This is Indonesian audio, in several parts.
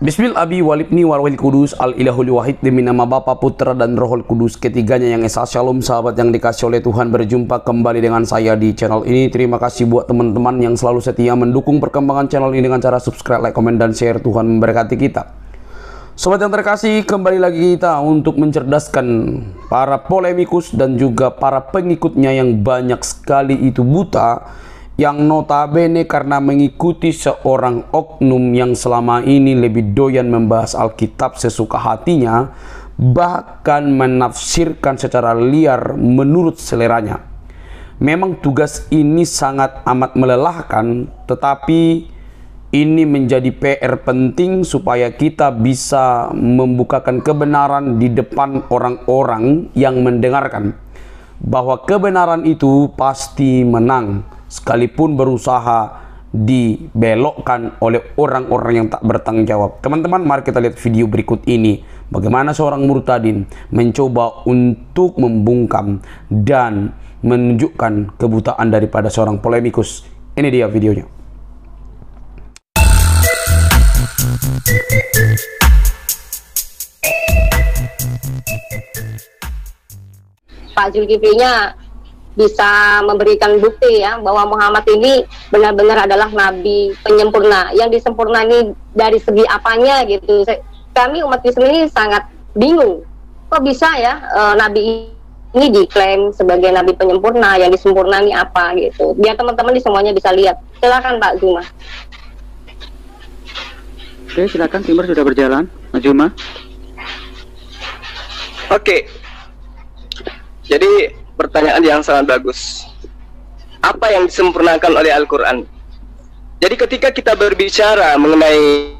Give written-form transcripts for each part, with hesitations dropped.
Bismil Abi Walibni Walwil Kudus Al Ilahul Wahid, demi nama Bapa, Putra dan Rohul Kudus, ketiganya yang esa. Shalom sahabat yang dikasih oleh Tuhan, berjumpa kembali dengan saya di channel ini. Terima kasih buat teman-teman yang selalu setia mendukung perkembangan channel ini dengan cara subscribe, like, komen, dan share. Tuhan memberkati kita. Sobat yang terkasih, kembali lagi kita untuk mencerdaskan para polemikus dan juga para pengikutnya yang banyak sekali itu buta, yang notabene karena mengikuti seorang oknum yang selama ini lebih doyan membahas Alkitab sesuka hatinya, bahkan menafsirkan secara liar menurut seleranya. Memang tugas ini sangat amat melelahkan, tetapi ini menjadi PR penting supaya kita bisa membukakan kebenaran di depan orang-orang yang mendengarkan, bahwa kebenaran itu pasti menang sekalipun berusaha dibelokkan oleh orang-orang yang tak bertanggung jawab. Teman-teman, mari kita lihat video berikut ini, bagaimana seorang murtadin mencoba untuk membungkam dan menunjukkan kebutaan daripada seorang polemikus. Ini dia videonya. Pak Zulkiflinya bisa memberikan bukti ya bahwa Muhammad ini benar-benar adalah nabi penyempurna. Yang disempurna ini dari segi apanya gitu. Kami umat Islam ini sangat bingung. Kok bisa ya nabi ini diklaim sebagai nabi penyempurna, yang disempurna ini apa gitu. Biar teman-teman di semuanya bisa lihat. Silakan Pak Zuma. Oke, silakan, timer sudah berjalan. Mas Zuma. Oke. Jadi pertanyaan yang sangat bagus. Apa yang disempurnakan oleh Al-Quran? Jadi ketika kita berbicara mengenai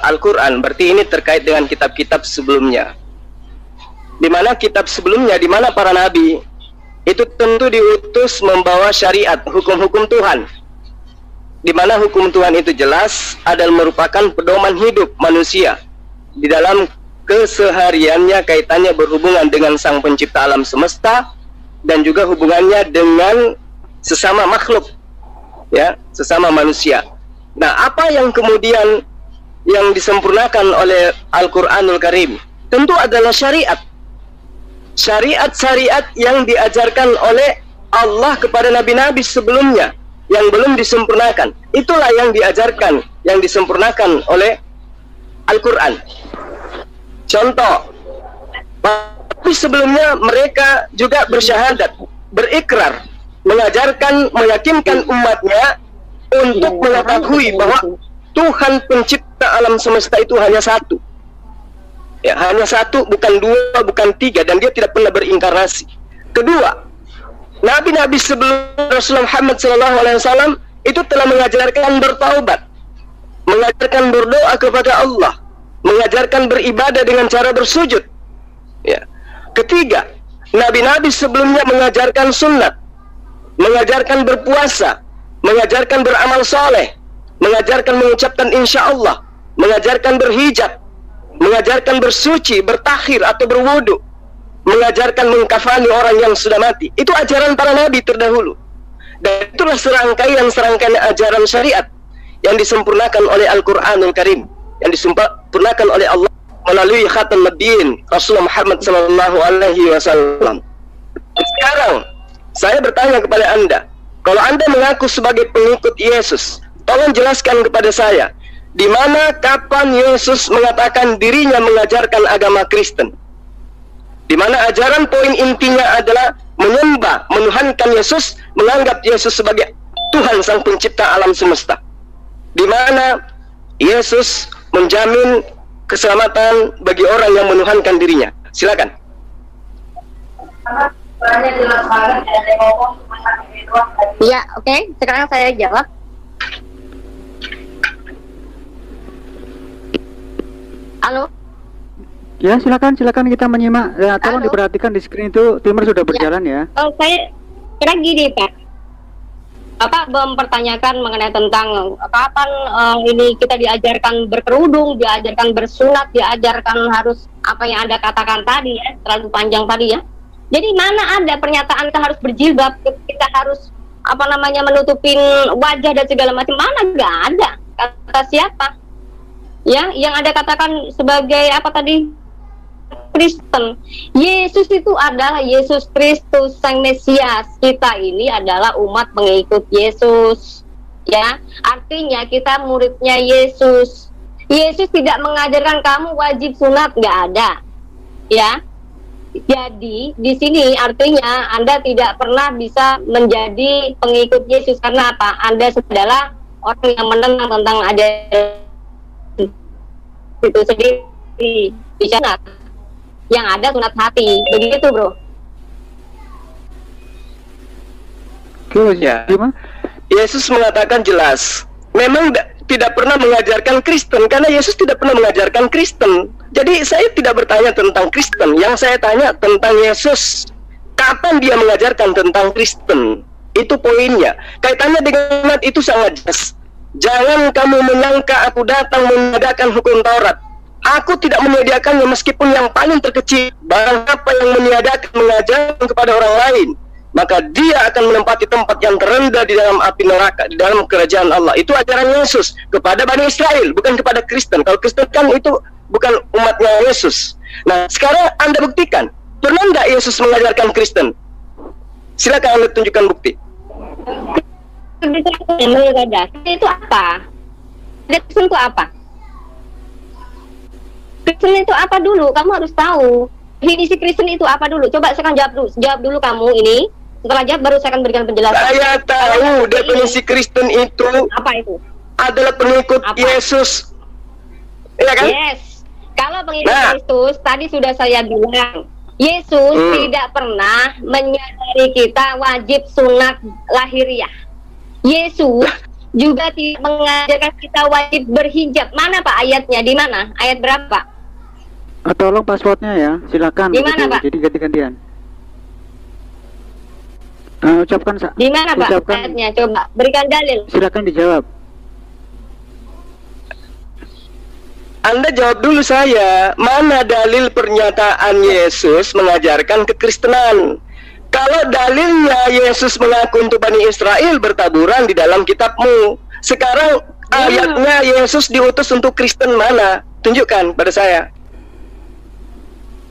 Al-Quran, berarti ini terkait dengan kitab-kitab sebelumnya. Di mana kitab sebelumnya, di mana para nabi itu tentu diutus membawa syariat, hukum-hukum Tuhan. Di mana hukum Tuhan itu jelas adalah merupakan pedoman hidup manusia di dalam kesehariannya, kaitannya berhubungan dengan Sang Pencipta alam semesta dan juga hubungannya dengan sesama makhluk, ya, sesama manusia. Nah, apa yang kemudian yang disempurnakan oleh Al-Quranul Karim? Tentu adalah syariat. Syariat-syariat yang diajarkan oleh Allah kepada nabi-nabi sebelumnya yang belum disempurnakan. Itulah yang diajarkan, yang disempurnakan oleh Al-Quran. Contoh, tapi sebelumnya mereka juga bersyahadat, berikrar, mengajarkan, meyakinkan umatnya untuk mengetahui bahwa Tuhan pencipta alam semesta itu hanya satu. Ya, hanya satu, bukan dua, bukan tiga, dan dia tidak pernah berinkarnasi. Kedua, nabi-nabi sebelum Rasulullah Muhammad SAW itu telah mengajarkan bertaubat, mengajarkan berdoa kepada Allah, mengajarkan beribadah dengan cara bersujud. Ya. Ketiga, nabi-nabi sebelumnya mengajarkan sunat, mengajarkan berpuasa, mengajarkan beramal soleh, mengajarkan mengucapkan insya Allah, mengajarkan berhijab, mengajarkan bersuci, bertakhir atau berwudu, mengajarkan mengkafani orang yang sudah mati. Itu ajaran para nabi terdahulu. Dan itulah serangkaian ajaran syariat yang disempurnakan oleh Al-Quranul Karim, yang disempurnakan oleh Allah melalui khatam Nabiin Rasulullah Muhammad SAW. Sekarang saya bertanya kepada Anda, kalau Anda mengaku sebagai pengikut Yesus, tolong jelaskan kepada saya, di mana, kapan Yesus mengatakan dirinya mengajarkan agama Kristen? Di mana ajaran poin intinya adalah menyembah, menuhankan Yesus, menganggap Yesus sebagai Tuhan Sang Pencipta alam semesta. Di mana Yesus menjamin keselamatan bagi orang yang menuhankan dirinya. Silakan. Ya, oke. Sekarang saya jawab. Halo. Ya, silakan kita menyimak. Ya, tolong diperhatikan di screen itu, timer sudah berjalan ya. Saya kira gini Pak. Bapak mempertanyakan mengenai tentang kapan ini kita diajarkan berkerudung, diajarkan bersunat, diajarkan harus apa yang Anda katakan tadi ya, terlalu panjang tadi ya. Jadi mana ada pernyataan kita harus berjilbab, kita harus apa namanya menutupin wajah dan segala macam, mana nggak ada. Kata siapa? ya, yang Anda katakan sebagai apa tadi? Kristen. Yesus itu adalah Yesus Kristus Sang Mesias. Kita ini adalah umat pengikut Yesus. Ya, artinya kita muridnya Yesus. Yesus tidak mengajarkan kamu wajib sunat, nggak ada. Ya. Jadi di sini artinya Anda tidak pernah bisa menjadi pengikut Yesus karena apa? Anda adalah orang yang menentang tentang ajaran itu sendiri. Sunat. Yang ada sunat hati, begitu bro. Ya. Yesus mengatakan jelas, memang tidak pernah mengajarkan Kristen, karena Yesus tidak pernah mengajarkan Kristen. Jadi saya tidak bertanya tentang Kristen, yang saya tanya tentang Yesus. Kapan dia mengajarkan tentang Kristen? Itu poinnya. Kaitannya dengan itu sangat jelas. Jangan kamu menyangka aku datang meniadakan hukum Taurat. Aku tidak menyediakannya meskipun yang paling terkecil. Barang apa yang meniadakan mengajarkan kepada orang lain, maka dia akan menempati tempat yang terendah di dalam api neraka, di dalam kerajaan Allah. Itu ajaran Yesus kepada Bani Israel, bukan kepada Kristen. Kalau Kristen kan itu bukan umatnya Yesus. Nah, sekarang Anda buktikan, pernah nggak Yesus mengajarkan Kristen? Silakan Anda tunjukkan bukti. Itu apa? Kristen itu apa? Kristen itu apa dulu? Kamu harus tahu. Definisi Kristen itu apa dulu? Coba saya akan jawab dulu kamu ini. Setelah jawab baru saya akan berikan penjelasan. Saya tahu definisi Kristen itu. Apa itu? Adalah pengikut apa? Yesus. Iya kan? Yes. Kalau pengikut Kristus, tadi sudah saya bilang, Yesus tidak pernah menyadari kita wajib sunat lahiriah. Yesus juga tidak mengajarkan kita wajib berhijab. Mana Pak ayatnya? Di mana? Ayat berapa? Tolong passwordnya ya, silakan. Gimana, Pak? Jadi ganti-gantian. Ucapkan. Di mana Pak ayatnya? Coba berikan dalil. Silakan dijawab. Anda jawab dulu saya. Mana dalil pernyataan Yesus mengajarkan kekristenan? Kalau dalilnya Yesus mengaku untuk Bani Israel bertaburan di dalam kitabmu. Sekarang ayatnya Yesus diutus untuk Kristen mana? Tunjukkan pada saya.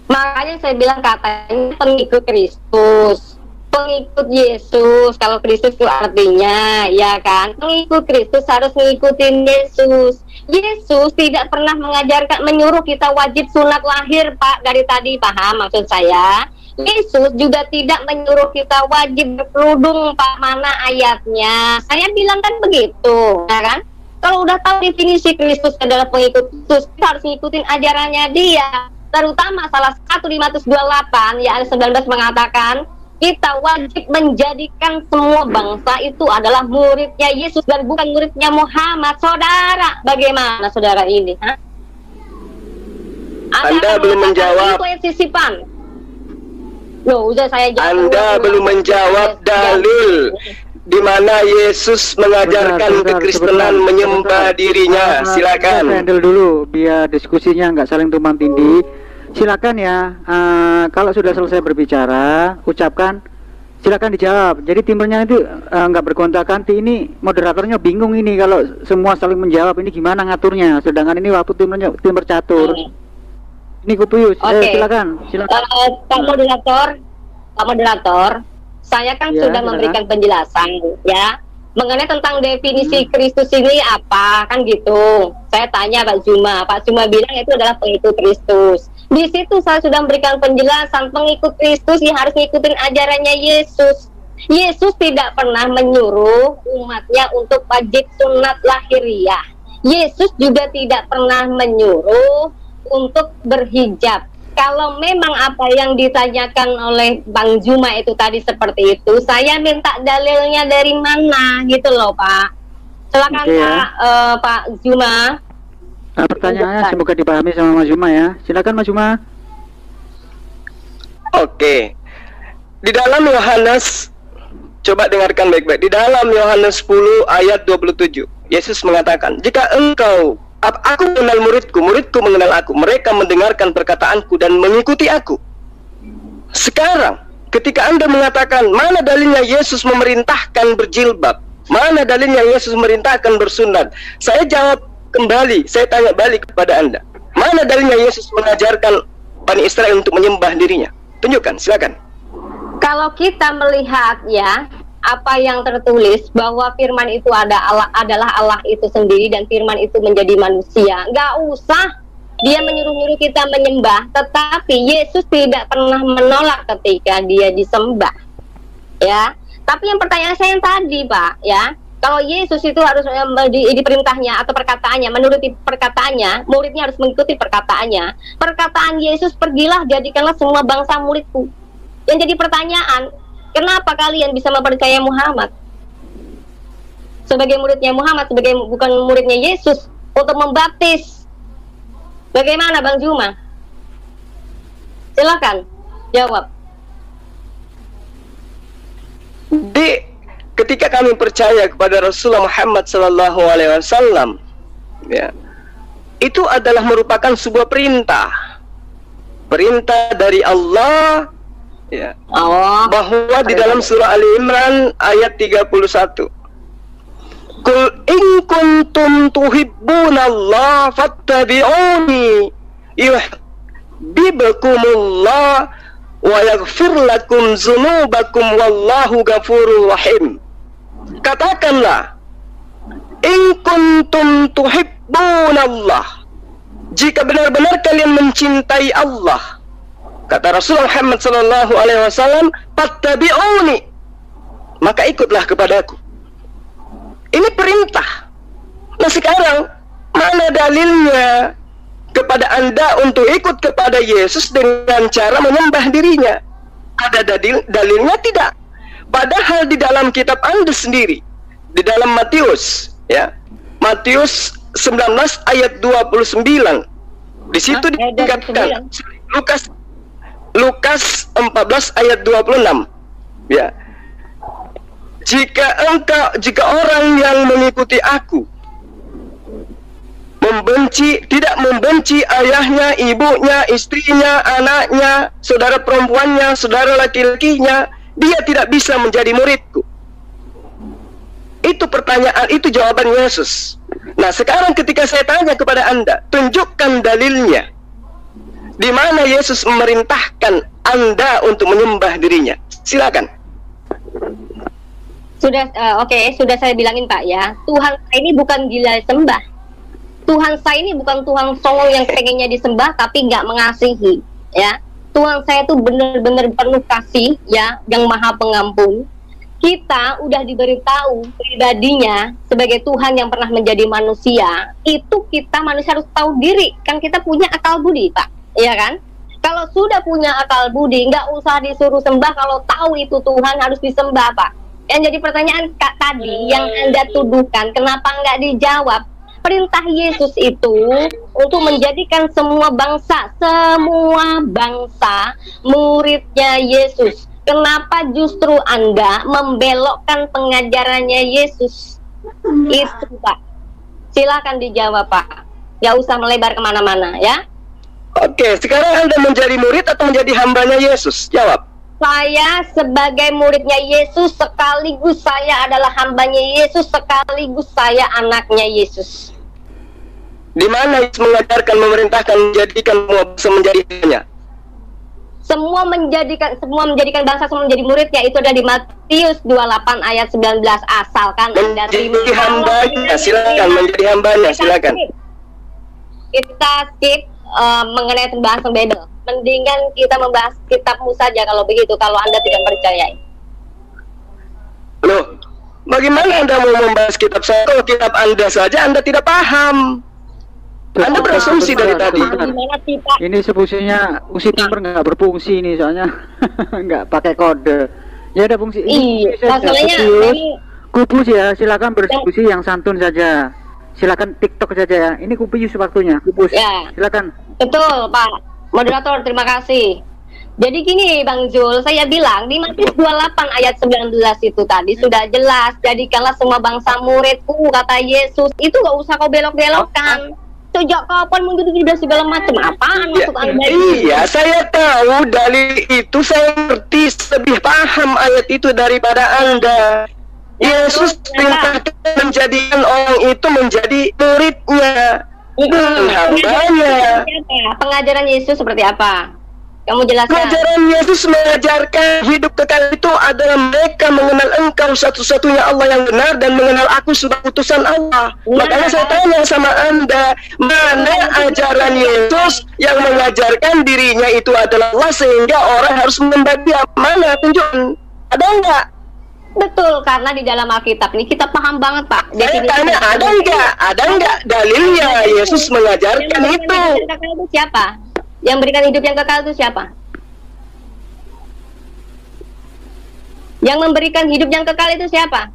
Makanya saya bilang katanya pengikut Kristus, pengikut Yesus. Kalau Kristus itu artinya, ya kan, pengikut Kristus harus mengikutin Yesus. Yesus tidak pernah mengajarkan, menyuruh kita wajib sunat lahir, Pak. Dari tadi paham maksud saya. Yesus juga tidak menyuruh kita wajib berkerudung, Pak. Mana ayatnya? Saya bilang kan begitu, ya kan? Kalau udah tahu definisi Kristus adalah pengikut Kristus, kita harus ngikutin ajarannya dia. Terutama salah 1 528 ya ayat 19 mengatakan kita wajib menjadikan semua bangsa itu adalah muridnya Yesus dan bukan muridnya Muhammad. Saudara, bagaimana saudara ini? Anda belum menjawab. Itu ayat sisipan. Loh, udah saya jawab. Anda belum menjawab dalil di mana Yesus mengajarkan kekristenan menyembah dirinya. Silakan. Handle dulu biar diskusinya nggak saling tumpang tindih. Silakan ya. Kalau sudah selesai berbicara, ucapkan. Silakan dijawab. Jadi timernya itu nggak bergonta-ganti. Ini moderatornya bingung ini kalau semua saling menjawab. Ini gimana ngaturnya? Sedangkan ini waktu timer catur. Ini Kupuyus. Silakan. Pak moderator, saya kan sudah memberikan penjelasan ya mengenai tentang definisi Kristus ini apa, kan gitu. Saya tanya Pak Zuma bilang itu adalah pengikut Kristus. Di situ saya sudah memberikan penjelasan pengikut Kristus yang harus ngikutin ajarannya Yesus. Yesus tidak pernah menyuruh umatnya untuk wajib sunat lahiriah. Yesus juga tidak pernah menyuruh untuk berhijab. Kalau memang apa yang ditanyakan oleh Bang Zuma itu tadi seperti itu, saya minta dalilnya dari mana gitu loh Pak. Silakan Pak Zuma. Pertanyaannya semoga dipahami sama Mas Zuma ya. Silakan Mas Zuma. Oke. Di dalam Yohanes, coba dengarkan baik-baik. Di dalam Yohanes 10 ayat 27, Yesus mengatakan, jika aku mengenal muridku, muridku mengenal aku. Mereka mendengarkan perkataanku dan mengikuti aku. Sekarang, ketika Anda mengatakan, mana dalilnya Yesus memerintahkan berjilbab? Mana dalilnya Yesus memerintahkan bersunat? Saya jawab kembali, saya tanya balik kepada Anda. Mana dalilnya Yesus mengajarkan Bani Israel untuk menyembah dirinya? Tunjukkan, silakan. Kalau kita melihat ya apa yang tertulis bahwa firman itu adalah Allah itu sendiri dan firman itu menjadi manusia, nggak usah dia menyuruh-nyuruh kita menyembah, tetapi Yesus tidak pernah menolak ketika dia disembah, ya. Tapi yang pertanyaan saya yang tadi, Pak, ya, kalau Yesus itu harus di perintahnya atau perkataannya, menuruti perkataannya, muridnya harus mengikuti perkataannya. Perkataan Yesus, pergilah jadikanlah semua bangsa muridku. Yang jadi pertanyaan, kenapa kalian bisa mempercayai Muhammad sebagai muridnya Muhammad, sebagai bukan muridnya Yesus untuk membaptis? Bagaimana Bang Juma? Silakan jawab. Jadi ketika kami percaya kepada Rasulullah Muhammad SAW, ya, itu adalah merupakan sebuah perintah dari Allah. Ya. Bahwa di dalam surah Ali Imran ayat 31, Qul in kuntum tuhibbunallah fattabi'uni yuhibbukumullah wa yaghfir lakum dzunubakum wallahu ghafurur rahim. Katakanlah, in kuntum tuhibbunallah, jika benar-benar kalian mencintai Allah, kata Rasulullah Muhammad SAW, fattabi'uni, maka ikutlah kepadaku. Ini perintah. Nah sekarang, mana dalilnya kepada Anda untuk ikut kepada Yesus dengan cara menyembah dirinya? Ada dalilnya tidak? Padahal di dalam kitab Anda sendiri, di dalam Matius, ya, Matius 19 ayat 29, di situ dikatakan, Lukas 14 ayat 26, ya, jika orang yang mengikuti aku tidak membenci ayahnya, ibunya, istrinya, anaknya, saudara perempuannya, saudara laki-lakinya, dia tidak bisa menjadi muridku. Itu pertanyaan, itu jawaban Yesus. Nah sekarang ketika saya tanya kepada Anda, tunjukkan dalilnya di mana Yesus memerintahkan Anda untuk menyembah dirinya. Silakan. Sudah, oke, sudah saya bilangin Pak ya. Tuhan saya ini bukan gila sembah. Tuhan saya ini bukan Tuhan songong yang pengennya disembah tapi nggak mengasihi, ya. Tuhan saya itu benar-benar penuh kasih, ya, yang maha pengampun. Kita udah diberitahu pribadinya sebagai Tuhan yang pernah menjadi manusia. Itu kita manusia harus tahu diri. Kan kita punya akal budi, Pak. Iya kan? Kalau sudah punya akal budi, nggak usah disuruh sembah. Kalau tahu itu Tuhan harus disembah, Pak. Yang jadi pertanyaan tadi yang Anda tuduhkan, kenapa nggak dijawab? Perintah Yesus itu untuk menjadikan semua bangsa muridnya Yesus. Kenapa justru Anda membelokkan pengajarannya Yesus? Itu, Pak. Silakan dijawab, Pak. Nggak usah melebar kemana-mana, ya. Oke, sekarang Anda menjadi murid atau menjadi hambanya Yesus? Jawab. Saya sebagai muridnya Yesus, sekaligus saya adalah hambanya Yesus, sekaligus saya anaknya Yesus. Di mana Yesus mengajarkan, memerintahkan, menjadikan bangsa menjadi hambanya? Semua menjadikan bangsa semua menjadi muridnya, itu ada di Matius 28 ayat 19. Asalkan Anda menjadi hambanya, silakan. Menjadi hambanya, silakan. Kita skip mengenai pembahasan Bible. Mendingan kita membahas kitabmu saja kalau begitu, kalau Anda tidak percaya. Loh, bagaimana Anda mau membahas kitab saya kalau kitab Anda saja Anda tidak paham? Anda berasumsi dari tadi. Ini sebetulnya fungsi timer nggak berfungsi ini, soalnya nggak pakai kode. Ya ada fungsi. Iya, masalahnya Kupus ya, silakan berdiskusi yang santun saja. Silakan TikTok saja ya. Ini Kupus waktunya. Kupus. Ya. Silakan. Betul, Pak. Moderator, terima kasih. Jadi gini Bang Zul, saya bilang di Matius 28 ayat 19 itu tadi sudah jelas, jadikanlah semua bangsa muridku, kata Yesus. Itu gak usah kau belok-belokkan. Sejak kapan menjadi sudah segala macam, apaan maksud Anda? Iya, saya tahu dalil itu, saya ngerti, lebih paham ayat itu daripada Anda. Yesus perintahkan menjadikan orang itu menjadi muridnya, hambanya. Pengajaran Yesus seperti apa? Kamu jelaskan. Pengajaran Yesus mengajarkan hidup kekal itu adalah mereka mengenal Engkau satu-satunya Allah yang benar dan mengenal Aku sebagai utusan Allah. Makanya saya tanya sama Anda, mana ajaran Yesus yang mengajarkan dirinya itu adalah Allah sehingga orang harus menyembah Dia? Mana? Tunjukkan. Ada enggak? Betul, karena di dalam Alkitab ini kita paham banget, Pak. Saya tanya, ada enggak? Ada enggak dalilnya Yesus mengajarkan itu? Siapa? Yang berikan hidup yang kekal itu siapa? Yang memberikan hidup yang kekal itu siapa?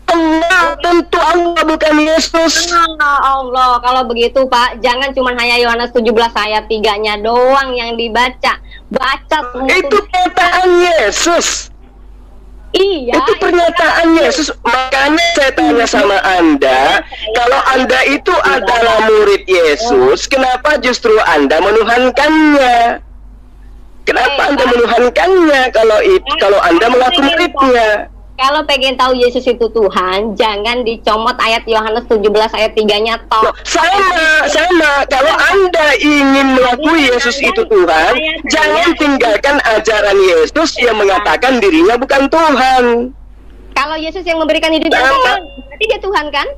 Allah, tentu Allah, bukan Yesus. Allah, kalau begitu Pak, jangan cuma hanya Yohanes 17 ayat 3-nya doang yang dibaca. Baca semua. Itu perkataan Yesus. Iya. Itu pernyataan Yesus. Makanya saya tanya sama Anda, kalau Anda itu adalah murid Yesus, kenapa justru Anda menuhankannya? Kenapa Anda menuhankannya kalau Anda mengaku muridnya? Kalau pengen tahu Yesus itu Tuhan, jangan dicomot ayat Yohanes 17 ayat 3-nya toh. Sama. Kalau Anda ingin mengakui Yesus itu Tuhan, jangan tinggalkan ajaran Yesus yang mengatakan dirinya bukan Tuhan. Kalau Yesus yang memberikan hidup yang kekal, berarti dia Tuhan kan?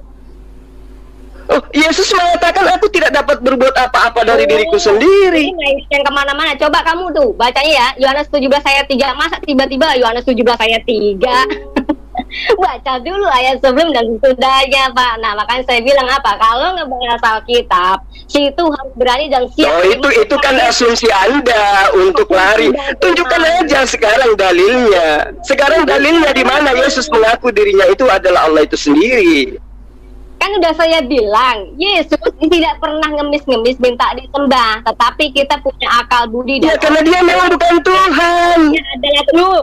Oh, Yesus mengatakan aku tidak dapat berbuat apa-apa dari diriku sendiri. Yang kemana-mana, coba kamu tuh bacanya ya, Yohanes 17 ayat 3, masa tiba-tiba Yohanes 17 ayat 3? Baca dulu ayat sebelum dan sesudahnya, Pak. Nah, makanya saya bilang apa? Kalau ngebahas Alkitab, situ harus berani dan siap. Oh, itu kan asumsi Anda untuk lari. Tunjukkan aja sekarang dalilnya. Sekarang dalilnya di mana Yesus mengaku dirinya itu adalah Allah itu sendiri. Kan udah saya bilang, Yesus tidak pernah ngemis-ngemis minta disembah, tetapi kita punya akal budi. Ya, karena dia memang bukan Tuhan.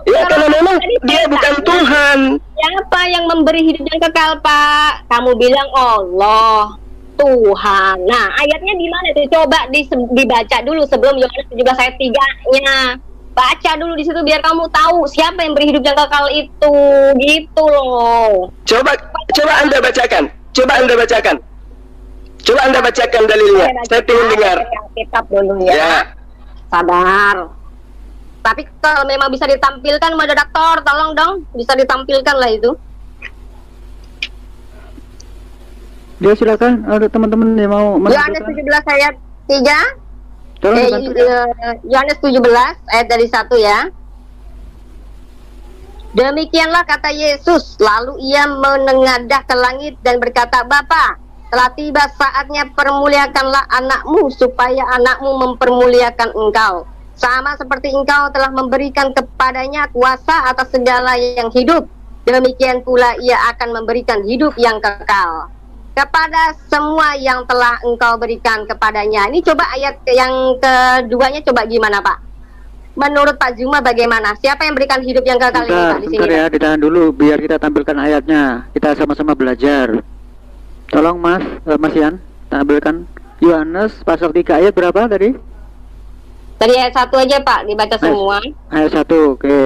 Ya, karena memang dia bukan Tuhan. Siapa yang memberi hidup yang kekal, Pak? Kamu bilang Allah, Tuhan. Nah, ayatnya di mana tuh? Coba dibaca dulu sebelum Yohanes 17 ayat 3-nya. Baca dulu di situ biar kamu tahu siapa yang beri hidup yang kekal itu, gitu loh. Coba Anda bacakan. Coba Anda bacakan dalilnya. Saya ingin dengar. Kitab dulu ya. Sabar. Tapi kalau memang bisa ditampilkan, moderator, tolong dong, bisa ditampilkan lah itu. Ya silakan, ada teman-teman yang mau. Yohanes 17 ayat 3. Yohanes 17 ayat dari 1 ya. Demikianlah kata Yesus, lalu ia menengadah ke langit dan berkata, Bapa, telah tiba saatnya permuliakanlah anakmu, supaya anakmu mempermuliakan engkau. Sama seperti engkau telah memberikan kepadanya kuasa atas segala yang hidup, demikian pula ia akan memberikan hidup yang kekal kepada semua yang telah engkau berikan kepadanya. Ini coba ayat yang keduanya coba gimana Pak? Menurut Pak Zuma bagaimana? Siapa yang berikan hidup yang kekal ini Pak di sini? Bentar ya, ditahan dulu biar kita tampilkan ayatnya. Kita sama-sama belajar. Tolong Mas Ian tampilkan Yohanes pasal 3 ayat berapa tadi? Tadi ayat 1 aja Pak, dibaca semua. Ayat 1, oke.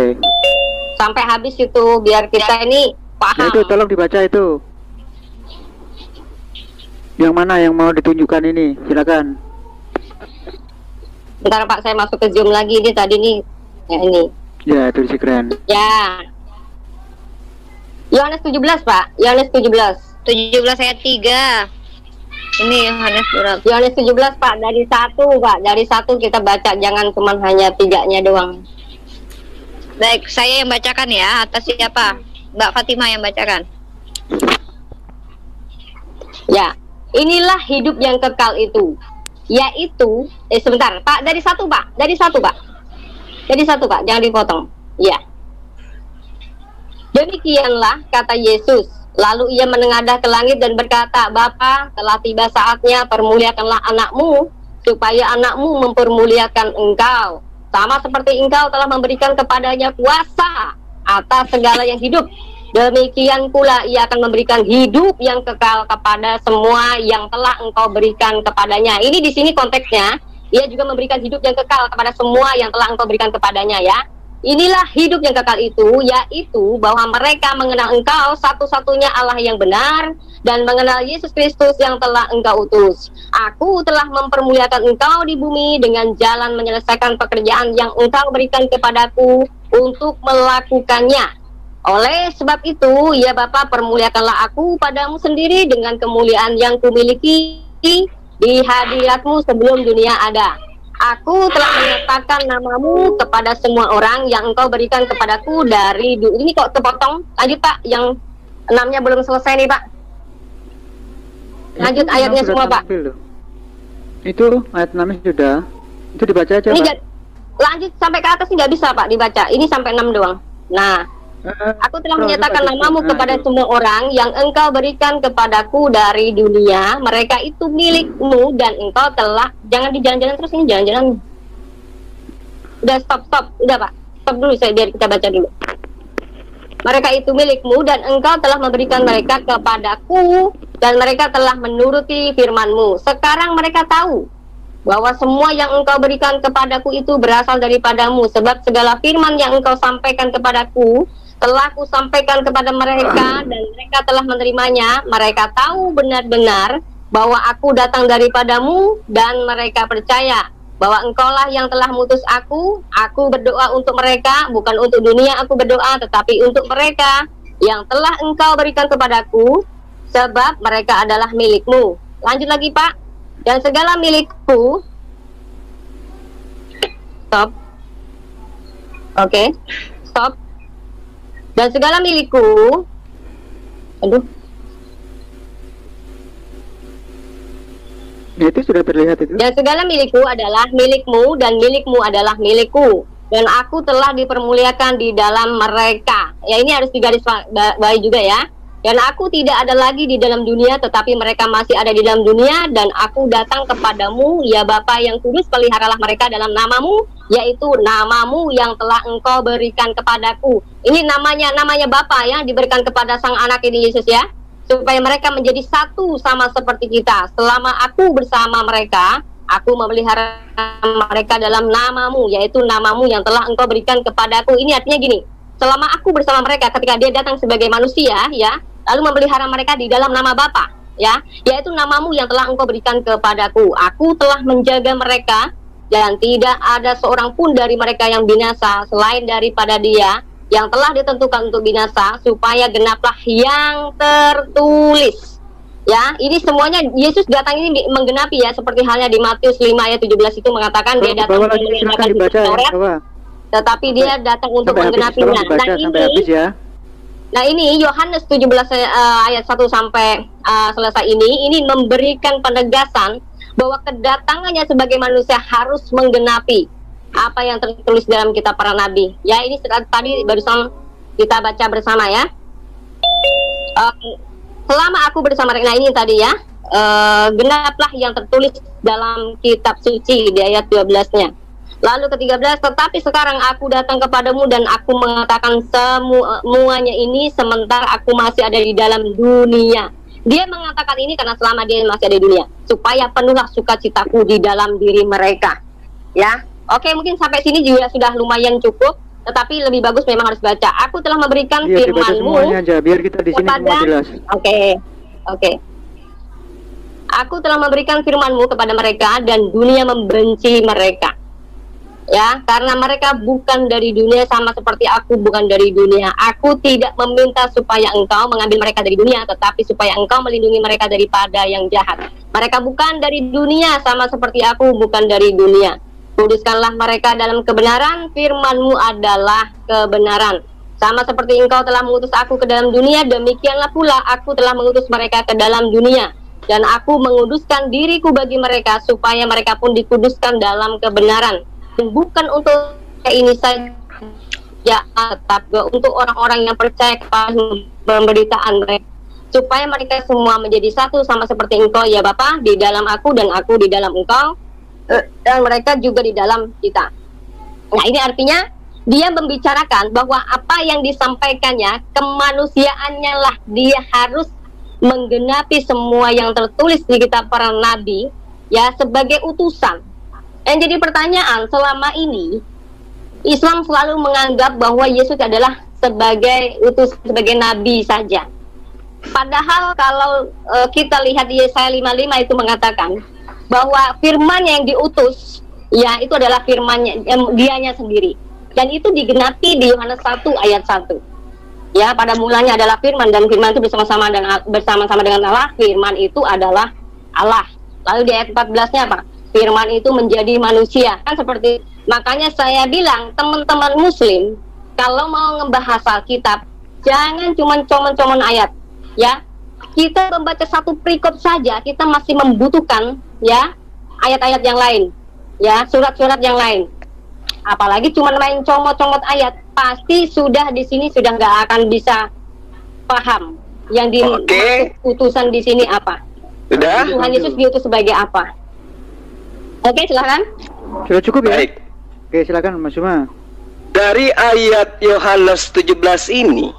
Sampai habis itu biar kita ini paham. Nah, itu tolong dibaca itu. Yang mana yang mau ditunjukkan ini? Silakan. Bentar Pak, saya masuk ke Zoom lagi. Ini tadi nih, ya ini. Ya, itu si keren. Ya. Yohanes 17 Pak, Yohanes 17 ayat 3. Ini Yohanes 17 Pak, dari 1 Pak, dari 1 kita baca, jangan cuma hanya 3-nya doang. Baik, saya yang bacakan ya. Atas siapa? Mbak Fatimah yang bacakan. Ya, inilah hidup yang kekal itu, yaitu sebentar Pak, dari 1 Pak, dari 1 Pak, dari 1 Pak, jangan dipotong. Ya, demikianlah kata Yesus, lalu ia menengadah ke langit dan berkata, Bapa, telah tiba saatnya permuliakanlah anakmu, supaya anakmu mempermuliakan engkau, sama seperti engkau telah memberikan kepadanya kuasa atas segala yang hidup, demikian pula ia akan memberikan hidup yang kekal kepada semua yang telah engkau berikan kepadanya. Ini di sini konteksnya, ia juga memberikan hidup yang kekal kepada semua yang telah engkau berikan kepadanya ya. inilah hidup yang kekal itu, yaitu bahwa mereka mengenal Engkau satu-satunya Allah yang benar dan mengenal Yesus Kristus yang telah Engkau utus. Aku telah mempermuliakan Engkau di bumi dengan jalan menyelesaikan pekerjaan yang Engkau berikan kepadaku untuk melakukannya. Oleh sebab itu, ya Bapa, permuliakanlah aku padamu sendiri dengan kemuliaan yang kumiliki di hadiratmu sebelum dunia ada. Aku telah menyatakan namamu kepada semua orang yang Engkau berikan kepadaku dari ini kok terpotong. Lanjut Pak, yang 6-nya belum selesai nih Pak. Lanjut Itu ayatnya semua Pak. Itu ayat 6 sudah. Itu dibaca aja Ini Pak. lanjut sampai ke atas nggak bisa Pak dibaca. Ini sampai 6 doang. Nah, aku telah menyatakan namamu kepada semua orang yang Engkau berikan kepadaku dari dunia. Mereka itu milikmu dan Engkau telah... Jangan di jalan-jalan terus, ini jalan-jalan. Udah stop. Udah Pak, stop dulu biar kita baca dulu. Mereka itu milikmu dan Engkau telah memberikan mereka kepadaku dan mereka telah menuruti firman-Mu. Sekarang mereka tahu bahwa semua yang Engkau berikan kepadaku itu berasal daripadamu, sebab segala firman yang Engkau sampaikan kepadaku telah kusampaikan kepada mereka dan mereka telah menerimanya. Mereka tahu benar-benar bahwa aku datang daripadamu dan mereka percaya bahwa Engkaulah yang telah mengutus aku. Aku berdoa untuk mereka, bukan untuk dunia aku berdoa, tetapi untuk mereka yang telah Engkau berikan kepadaku, sebab mereka adalah milikmu. Lanjut lagi Pak. Dan segala milikku. Stop. Oke. Stop. Dan segala milikku, aduh, Ya, itu sudah terlihat itu. dan segala milikku adalah milikmu dan milikmu adalah milikku, dan aku telah dipermuliakan di dalam mereka. Ya, ini harus digarisbawahi juga ya. Dan aku tidak ada lagi di dalam dunia, tetapi mereka masih ada di dalam dunia, dan aku datang kepadamu, ya Bapa yang kudus, peliharalah mereka dalam namamu, yaitu namamu yang telah Engkau berikan kepadaku. Ini namanya Bapa ya, diberikan kepada sang anak ini Yesus ya, supaya mereka menjadi satu sama seperti kita. Selama aku bersama mereka, aku memelihara mereka dalam namamu, yaitu namamu yang telah Engkau berikan kepadaku. Ini artinya gini, selama aku bersama mereka, ketika dia datang sebagai manusia ya, lalu memelihara mereka di dalam nama Bapa ya, yaitu namamu yang telah Engkau berikan kepadaku. Aku telah menjaga mereka dan tidak ada seorang pun dari mereka yang binasa selain daripada dia yang telah ditentukan untuk binasa, supaya genaplah yang tertulis. Ya, ini semuanya Yesus datang ini menggenapi ya, seperti halnya di Matius 5 ayat 17 itu mengatakan dia datang untuk menggenapi Taurat, tetapi dia datang untuk menggenapinya. Nah ini Yohanes 17 ayat 1 sampai selesai ini memberikan penegasan bahwa kedatangannya sebagai manusia harus menggenapi apa yang tertulis dalam kitab para nabi. Ya, ini tadi barusan kita baca bersama ya. Selama aku bersama mereka, nah ini tadi ya, genaplah yang tertulis dalam kitab suci di ayat 12-nya. Lalu ke-13, tetapi sekarang aku datang kepadamu dan aku mengatakan semuanya ini sementara aku masih ada di dalam dunia. Dia mengatakan ini karena selama dia masih ada di dunia, supaya penuhlah sukacitaku di dalam diri mereka. Ya, oke, mungkin sampai sini juga sudah lumayan cukup, tetapi lebih bagus memang harus baca. Aku telah memberikan firman-Mu aja, biar kita di sini semua jelas. Oke. Aku telah memberikan firman-Mu kepada mereka dan dunia membenci mereka. Ya, karena mereka bukan dari dunia sama seperti aku bukan dari dunia. Aku tidak meminta supaya Engkau mengambil mereka dari dunia, tetapi supaya Engkau melindungi mereka daripada yang jahat. Mereka bukan dari dunia sama seperti aku bukan dari dunia. Kuduskanlah mereka dalam kebenaran, firman-Mu adalah kebenaran. Sama seperti Engkau telah mengutus aku ke dalam dunia, demikianlah pula aku telah mengutus mereka ke dalam dunia. Dan aku menguduskan diriku bagi mereka, supaya mereka pun dikuduskan dalam kebenaran. Dan bukan untuk ini saja, tetapi untuk orang-orang yang percaya kepada pemberitaan mereka, supaya mereka semua menjadi satu sama seperti Engkau ya Bapa, di dalam aku dan aku di dalam Engkau, dan mereka juga di dalam kita. Nah ini artinya dia membicarakan bahwa apa yang disampaikannya, kemanusiaannya lah dia harus menggenapi semua yang tertulis di kitab para nabi ya, sebagai utusan. Yang jadi pertanyaan selama ini, Islam selalu menganggap bahwa Yesus adalah sebagai nabi saja. Padahal kalau kita lihat di Yesaya 55 itu mengatakan bahwa firman yang diutus ya itu adalah firmannya, dianya sendiri. Dan itu digenapi di Yohanes 1 ayat 1. Ya, pada mulanya adalah firman, dan firman itu bersama-sama dengan Allah. Firman itu adalah Allah. Lalu di ayat 14-nya apa? Firman itu menjadi manusia. Kan seperti, makanya saya bilang teman-teman muslim kalau mau ngebahas Alkitab jangan cuma comon-comon ayat, ya. Kita membaca satu perikop saja, kita masih membutuhkan ya ayat-ayat yang lain, ya, surat-surat yang lain. Apalagi cuma main comot-comot ayat, pasti sudah di sini sudah nggak akan bisa paham yang di utusan di sini apa. Sudah. Tuhan Yesus diutus sebagai apa? Oke, silakan. Sudah cukup ya? Baik. Oke, silakan Mas Suma. Dari ayat Yohanes 17 ini,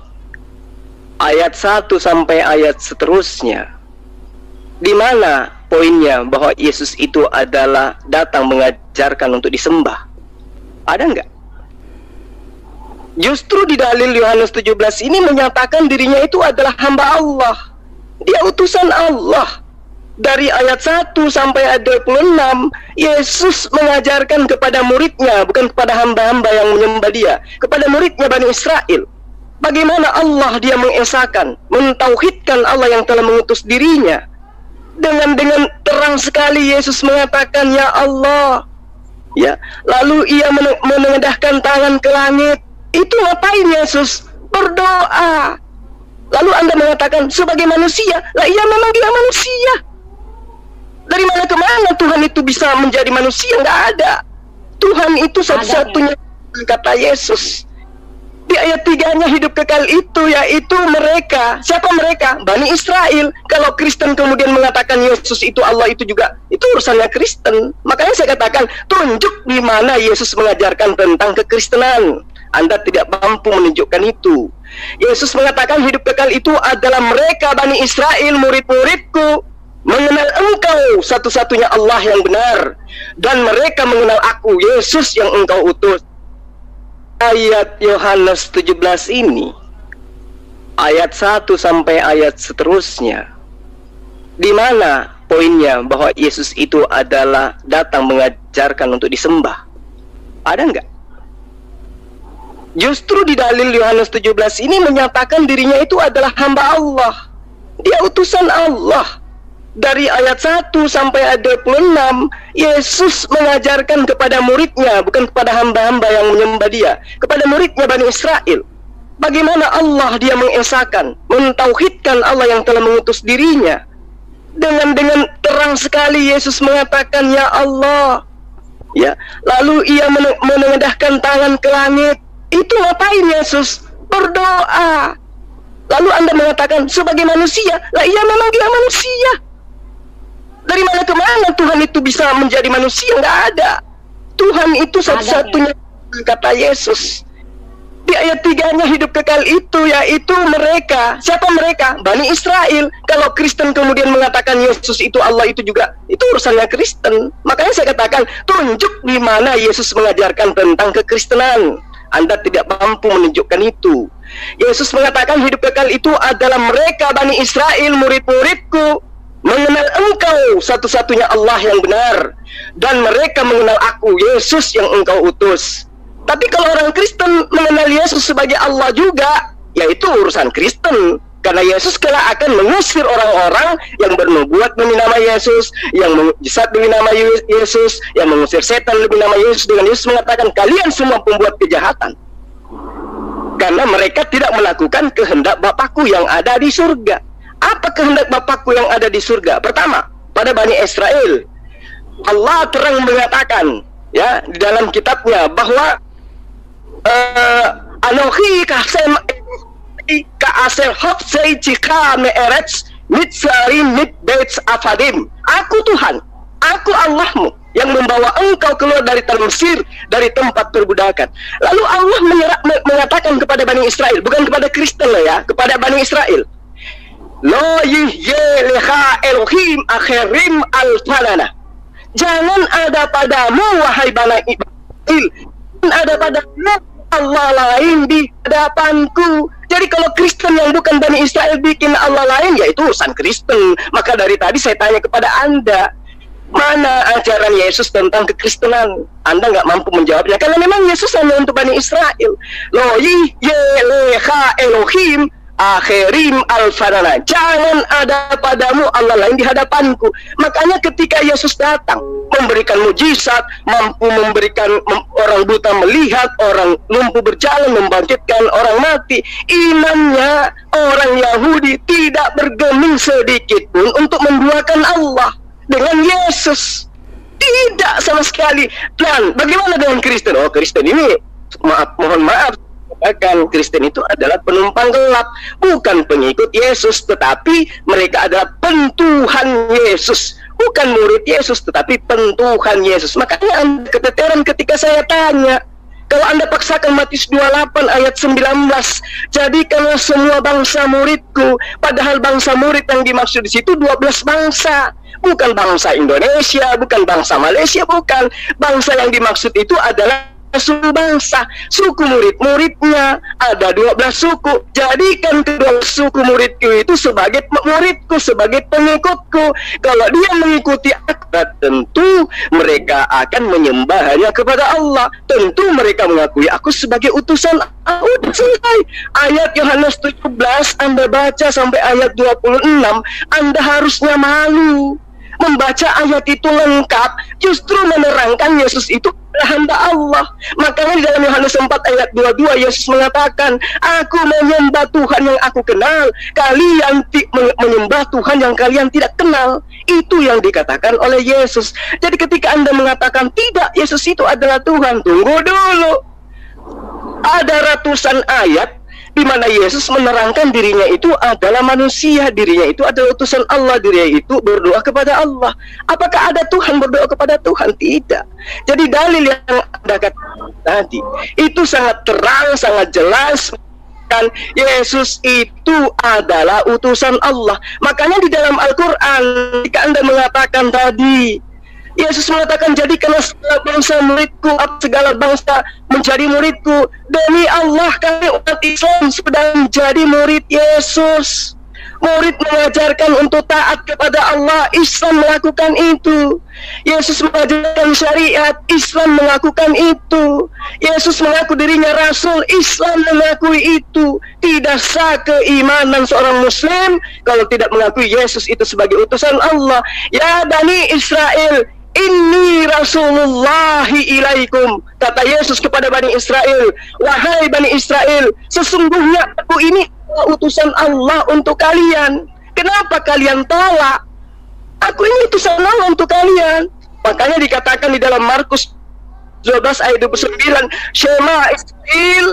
ayat 1 sampai ayat seterusnya, di mana poinnya bahwa Yesus itu adalah datang mengajarkan untuk disembah? Ada nggak? Justru di dalil Yohanes 17 ini menyatakan dirinya itu adalah hamba Allah. Dia utusan Allah. Dari ayat 1 sampai ayat 26, Yesus mengajarkan kepada muridnya, bukan kepada hamba-hamba yang menyembah dia, kepada muridnya Bani Israel, bagaimana Allah dia mengesahkan, mentauhidkan Allah yang telah mengutus dirinya. Dengan terang sekali Yesus mengatakan, ya Allah, ya. Lalu ia menengadahkan tangan ke langit. Itu ngapain Yesus? Berdoa. Lalu Anda mengatakan sebagai manusia, lah iya memang dia manusia. Dari mana ke mana Tuhan itu bisa menjadi manusia? Nggak ada. Tuhan itu satu-satunya, kata Yesus. Di ayat 3-nya hidup kekal itu yaitu mereka. Siapa mereka? Bani Israel. Kalau Kristen kemudian mengatakan Yesus itu Allah, itu juga itu urusannya Kristen. Makanya saya katakan, tunjuk di mana Yesus mengajarkan tentang kekristenan. Anda tidak mampu menunjukkan itu. Yesus mengatakan hidup kekal itu adalah mereka Bani Israel, murid-muridku, mengenal engkau satu-satunya Allah yang benar, dan mereka mengenal aku, Yesus yang engkau utus. Ayat Yohanes 17 ini, ayat 1 sampai ayat seterusnya, di mana poinnya bahwa Yesus itu adalah datang mengajarkan untuk disembah? Ada nggak? Justru di dalil Yohanes 17 ini menyatakan dirinya itu adalah hamba Allah. Dia utusan Allah. Dari ayat 1 sampai ayat 26, Yesus mengajarkan kepada muridnya, bukan kepada hamba-hamba yang menyembah dia, kepada muridnya Bani Israel, bagaimana Allah dia mengesahkan, mentauhidkan Allah yang telah mengutus dirinya. Dengan terang sekali Yesus mengatakan, ya Allah, ya. Lalu ia menengadahkan tangan ke langit. Itu ngapain Yesus? Berdoa. Lalu Anda mengatakan sebagai manusia, lah iya memang dia manusia. Dari mana ke mana Tuhan itu bisa menjadi manusia? Nggak ada. Tuhan itu satu-satunya, kata Yesus. Di ayat 3-nya hidup kekal itu yaitu mereka. Siapa mereka? Bani Israel. Kalau Kristen kemudian mengatakan Yesus itu Allah, itu juga itu urusannya Kristen. Makanya saya katakan, tunjuk di mana Yesus mengajarkan tentang kekristenan. Anda tidak mampu menunjukkan itu. Yesus mengatakan hidup kekal itu adalah mereka Bani Israel, murid-muridku, mengenal engkau satu-satunya Allah yang benar, dan mereka mengenal aku, Yesus yang engkau utus. Tapi kalau orang Kristen mengenal Yesus sebagai Allah juga, ya itu urusan Kristen. Karena Yesus kelak akan mengusir orang-orang yang bernubuat demi nama Yesus, yang mujizat demi nama Yesus, yang mengusir setan demi nama Yesus. Dengan Yesus mengatakan, kalian semua pembuat kejahatan, karena mereka tidak melakukan kehendak Bapakku yang ada di surga. Apa kehendak Bapakku yang ada di surga? Pertama, pada Bani Israel, Allah terang mengatakan, ya, di dalam kitabnya bahwa Anochi kasem ka asel hopsei jika meerets mitsarim mitbets afadim. Aku Tuhan, aku Allahmu yang membawa engkau keluar dari tanah Mesir, dari tempat perbudakan. Lalu Allah mengatakan kepada Bani Israel, bukan kepada Kristen loh ya, kepada Bani Israel, lo yihye leha Elohim akhirim al-falana. Jangan ada padamu wahai Bani Israel ada padamu Allah lain di hadapanku. Jadi kalau Kristen yang bukan Bani Israel bikin Allah lain, ya itu urusan Kristen. Maka dari tadi saya tanya kepada Anda, mana ajaran Yesus tentang kekristenan? Anda nggak mampu menjawabnya, karena memang Yesus hanya untuk Bani Israel. Loyi yeleha Elohim akhirim alfanana, jangan ada padamu Allah lain di hadapanku. Makanya ketika Yesus datang memberikan mujizat, mampu memberikan orang buta melihat, orang lumpuh berjalan, membangkitkan orang mati, imannya orang Yahudi tidak bergeming sedikit pun untuk menduakan Allah dengan Yesus. Tidak sama sekali. Dan bagaimana dengan Kristen? Oh, Kristen ini, mohon maaf, katakan Kristen itu adalah penumpang gelap, bukan pengikut Yesus, tetapi mereka adalah pentuhan Yesus, bukan murid Yesus, tetapi pentuhan Yesus. Makanya Anda keteteran ketika saya tanya. Kalau Anda paksakan Matius 28 ayat 19, jadikanlah semua bangsa muridku, padahal bangsa murid yang dimaksud di situ 12 bangsa. Bukan bangsa Indonesia, bukan bangsa Malaysia, bukan. Bangsa yang dimaksud itu adalah suku bangsa, suku murid-muridnya ada 12 suku. Jadikan kedua suku muridku itu sebagai muridku, sebagai pengikutku. Kalau dia mengikuti aku, tentu mereka akan menyembah hanya kepada Allah. Tentu mereka mengakui aku sebagai utusan Allah. Udah selesai. Ayat Yohanes 17 Anda baca sampai ayat 26, Anda harusnya malu. Membaca ayat itu lengkap justru menerangkan Yesus itu hamba Allah. Makanya di dalam Yohanes 4 ayat 22 Yesus mengatakan, aku menyembah Tuhan yang aku kenal, kalian menyembah Tuhan yang kalian tidak kenal. Itu yang dikatakan oleh Yesus. Jadi ketika Anda mengatakan tidak, Yesus itu adalah Tuhan, tunggu dulu. Ada ratusan ayat di mana Yesus menerangkan dirinya itu adalah manusia, dirinya itu adalah utusan Allah, dirinya itu berdoa kepada Allah. Apakah ada Tuhan berdoa kepada Tuhan? Tidak. Jadi dalil yang Anda katakan tadi itu sangat terang, sangat jelas. Kan Yesus itu adalah utusan Allah. Makanya di dalam Al-Quran ketika Anda mengatakan tadi, Yesus mengatakan, jadikanlah segala bangsa muridku, segala bangsa menjadi muridku. Demi Allah, kami umat Islam sedang menjadi murid Yesus. Murid mengajarkan untuk taat kepada Allah, Islam melakukan itu. Yesus mengajarkan syariat, Islam melakukan itu. Yesus mengaku dirinya Rasul, Islam mengakui itu. Tidak sah keimanan seorang Muslim kalau tidak mengakui Yesus itu sebagai utusan Allah. Ya Bani Israel, Inni Rasulullahi ilaikum, kata Yesus kepada Bani Israel, wahai Bani Israel, sesungguhnya aku ini utusan Allah untuk kalian. Kenapa kalian tolak? Aku ini utusan Allah untuk kalian. Makanya dikatakan di dalam Markus 12 ayat 29, Shema Israel,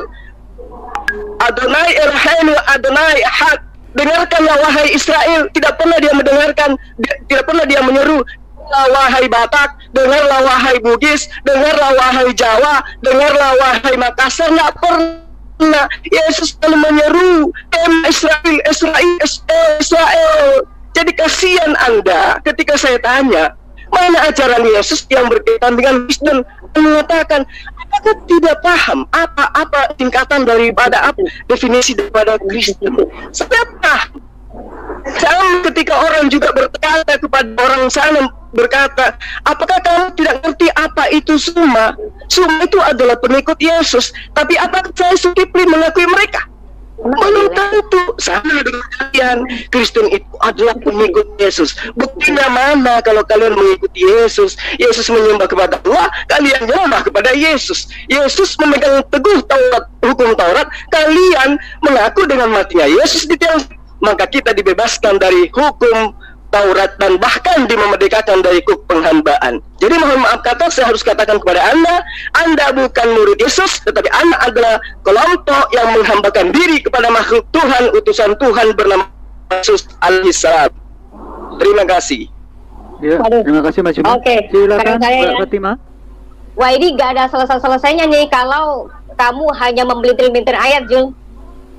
Adonai Eloheinu Adonai Ahad. Dengarkanlah wahai Israel. Tidak pernah dia mendengarkan, tidak pernah dia menyeru, wahai Batak, dengarlah wahai Bugis, dengarlah wahai Jawa, dengarlah wahai Makassar. Nggak pernah. Yesus selalu menyeru Israel, Israel, Israel. Jadi kasihan Anda ketika saya tanya, mana ajaran Yesus yang berkaitan dengan Kristen, mengatakan, apakah tidak paham apa tingkatan daripada apa definisi daripada Kristen? Saya paham. Sama ketika orang juga berkata kepada orang sana, berkata, apakah kamu tidak ngerti apa itu Suma? Suma itu adalah pengikut Yesus. Tapi apakah saya Zulkifli mengakui mereka? Belum tentu. Sama dengan kalian, Kristen itu adalah pengikut Yesus. Buktinya mana kalau kalian mengikuti Yesus? Yesus menyembah kepada Allah, kalian menyembah kepada Yesus. Yesus memegang teguh Taurat, hukum Taurat, kalian mengaku dengan matinya Yesus di tiang, maka kita dibebaskan dari hukum Taurat dan bahkan dimerdekakan dari kuk penghambaan. Jadi mohon maaf kata, saya harus katakan kepada Anda bukan murid Yesus, tetapi Anda adalah kelompok yang menghambakan diri kepada makhluk Tuhan, utusan Tuhan bernama Yesus alaihissalam. Terima kasih. Ya, terima kasih Mas Juma. Oke, silakan saya Mbak Fatimah. Wah, ini gak ada selesai-selesainya nih kalau kamu hanya membelintir-belintir ayat, Jul.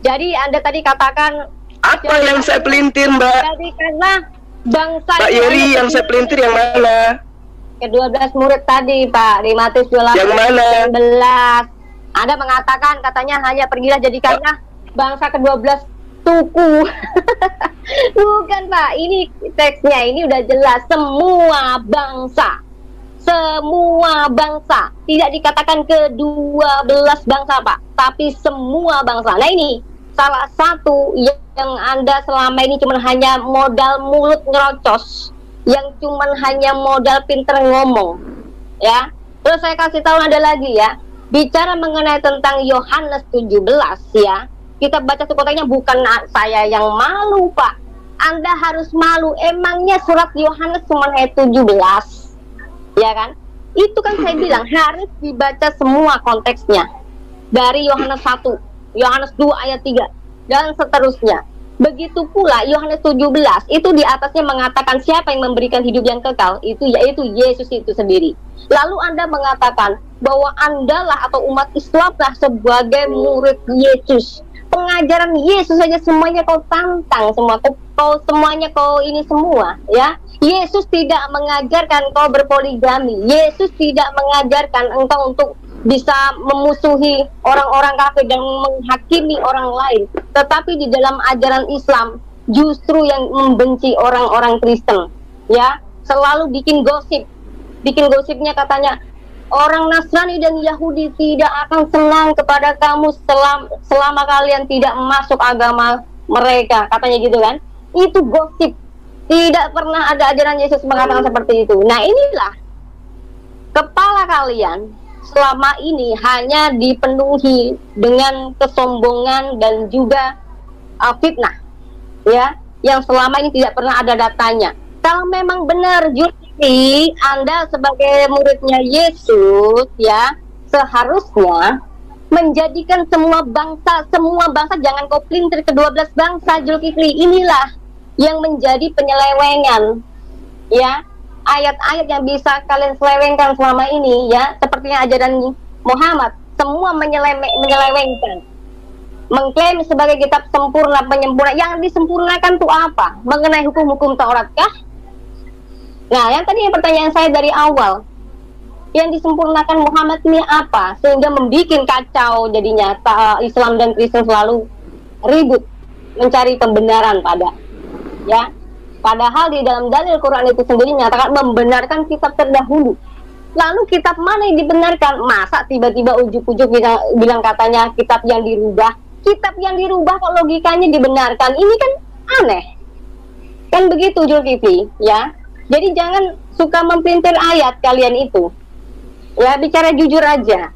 Jadi Anda tadi katakan, apa yang saya pelintir, Mbak? jadi karena bangsa Mbak Yeri, yang saya pelintir yang mana? ke-12 murid tadi, Pak, di Matius 28 Yang mana? 19. Anda mengatakan katanya hanya pergilah jadikanlah bangsa ke-12 suku. Bukan, Pak. Ini teksnya ini udah jelas, semua bangsa. Semua bangsa. Tidak dikatakan ke-12 bangsa, Pak, tapi semua bangsa. Nah, ini salah satu yang Anda selama ini cuma hanya modal mulut ngerocos, yang cuman hanya modal pinter ngomong, ya. Terus saya kasih tahu Anda lagi ya, bicara mengenai tentang Yohanes 17 ya, kita baca sekotanya, bukan saya yang malu, Pak. Anda harus malu, emangnya surat Yohanes cuma ayat 17, ya kan? Itu kan saya bilang harus dibaca semua konteksnya, dari Yohanes 1, Yohanes 2 ayat 3, dan seterusnya. Begitu pula Yohanes 17 itu di atasnya mengatakan siapa yang memberikan hidup yang kekal, itu yaitu Yesus itu sendiri. Lalu Anda mengatakan bahwa Andalah atau umat Islamlah sebagai murid Yesus. Pengajaran Yesus saja semuanya kau tantang, semua kau semuanya kau ini semua, ya. Yesus tidak mengajarkan kau berpoligami. Yesus tidak mengajarkan engkau untuk bisa memusuhi orang-orang kafir dan menghakimi orang lain. Tetapi di dalam ajaran Islam justru yang membenci orang-orang Kristen, ya, selalu bikin gosip. Bikin gosipnya katanya orang Nasrani dan Yahudi tidak akan senang kepada kamu selama kalian tidak masuk agama mereka, katanya gitu kan. Itu gosip. Tidak pernah ada ajaran Yesus mengatakan seperti itu. Nah, inilah kepala kalian selama ini hanya dipenuhi dengan kesombongan dan juga fitnah, ya, yang selama ini tidak pernah ada datanya. Kalau memang benar Julki, Anda sebagai muridnya Yesus, ya, seharusnya menjadikan semua bangsa jangan kau pelintir ke-12 bangsa, Julkifli. Inilah yang menjadi penyelewengan, ya. Ayat-ayat yang bisa kalian selewengkan selama ini, ya, sepertinya ajaran Muhammad, semua menyelewengkan, mengklaim sebagai kitab sempurna, penyempurna. Yang disempurnakan itu apa? Mengenai hukum-hukum Taurat kah? Nah, yang tadi pertanyaan saya dari awal, yang disempurnakan Muhammad ini apa? Sehingga membuat kacau jadinya Islam dan Kristen selalu ribut mencari pembenaran pada, ya. Padahal di dalam dalil Quran itu sendiri menyatakan membenarkan kitab terdahulu. Lalu kitab mana yang dibenarkan? Masa tiba-tiba ujuk-ujuk bilang katanya kitab yang dirubah? Kitab yang dirubah kalau logikanya dibenarkan, ini kan aneh. Kan begitu, Julkifli, ya. Jadi jangan suka mempelintir ayat kalian itu. Ya, bicara jujur aja.